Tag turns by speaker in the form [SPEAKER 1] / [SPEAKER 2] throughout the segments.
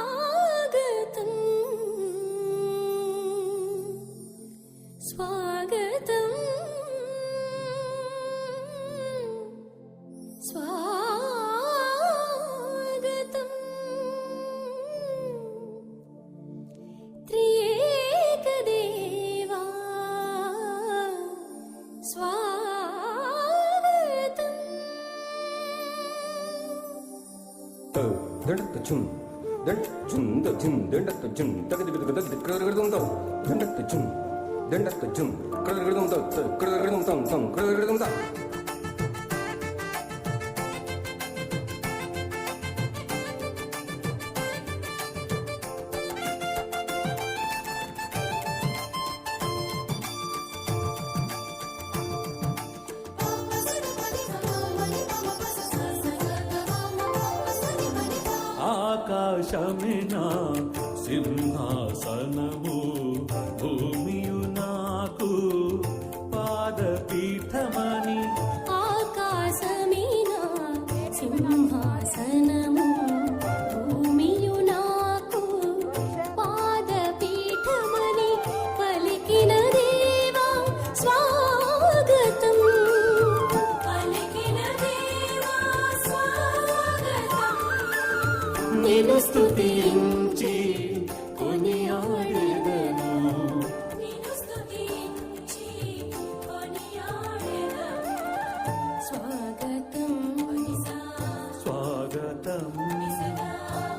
[SPEAKER 1] స్వాగతం స్వాగతం స్వాగతం త్రియేక దేవా స్వాగతం
[SPEAKER 2] దండత్తుచుం దండత్తుచుం దచుం దండత్తుచుం తగదిగదగద కరగరగదం దండత్తుచుం దండత్తుచుం కరగరగదం కరగరగదం తం కరగరగదం తా
[SPEAKER 3] ఆకాశమినా సింహాసనము భూమియు నాకు పాదపీఠమని
[SPEAKER 1] ఆకాశమీనా సింహాసనము భూమియు నాకు పాదపీఠమని పలికిన దేవా స్వాగతం పలికిన దేవా స్వాగతం
[SPEAKER 3] నిన్ను స్తుతించి కొనియాడెదను
[SPEAKER 1] నిన్ను స్తుతించి కొనియాడెదను స్వాగతం
[SPEAKER 3] స్వాగతం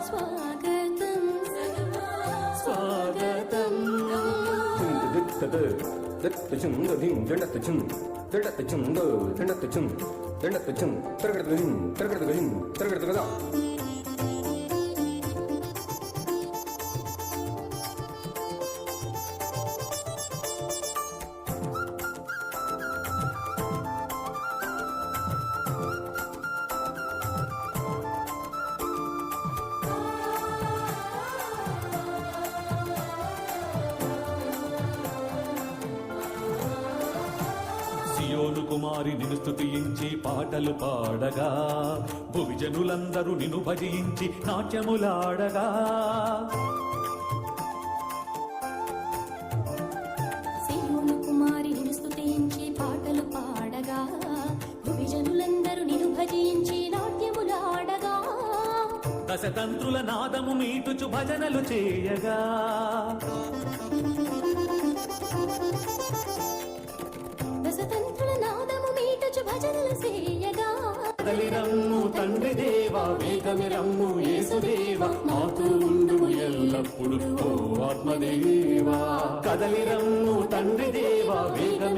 [SPEAKER 1] స్వాగతం
[SPEAKER 3] స్వాగతం
[SPEAKER 2] దత్తచుం దధిం దండత్తుచుం దండత్తుచుం దండత్తుచుం దండత్తుచుం కరగరగదం కరగరగదం కరగరగదం
[SPEAKER 3] సియోను కుమారి నిన్ను స్తుతించి పాటలు పాడగా భువిజనులందరూ నిన్ను భజించి నాట్యములాడగా
[SPEAKER 1] సియోను కుమారి నిన్ను స్తుతించి పాటలు పాడగా భువిజనులందరూ నిన్ను భజించి నాట్యములాడగా
[SPEAKER 3] దశతంత్రుల నాదము మీటుచు భజనలు చేయగా
[SPEAKER 1] దశతంత్రుల నాదము మీటచు భజనలు చేయగా
[SPEAKER 3] కదలిరమ్ము తండ్రి దేవా వేగమిరమ్ము యేసుదేవా మాతో ఉండుము ఎల్లప్పుడు ఓ ఆత్మదేవా కదలిరమ్ము తండ్రి దేవా వేగమి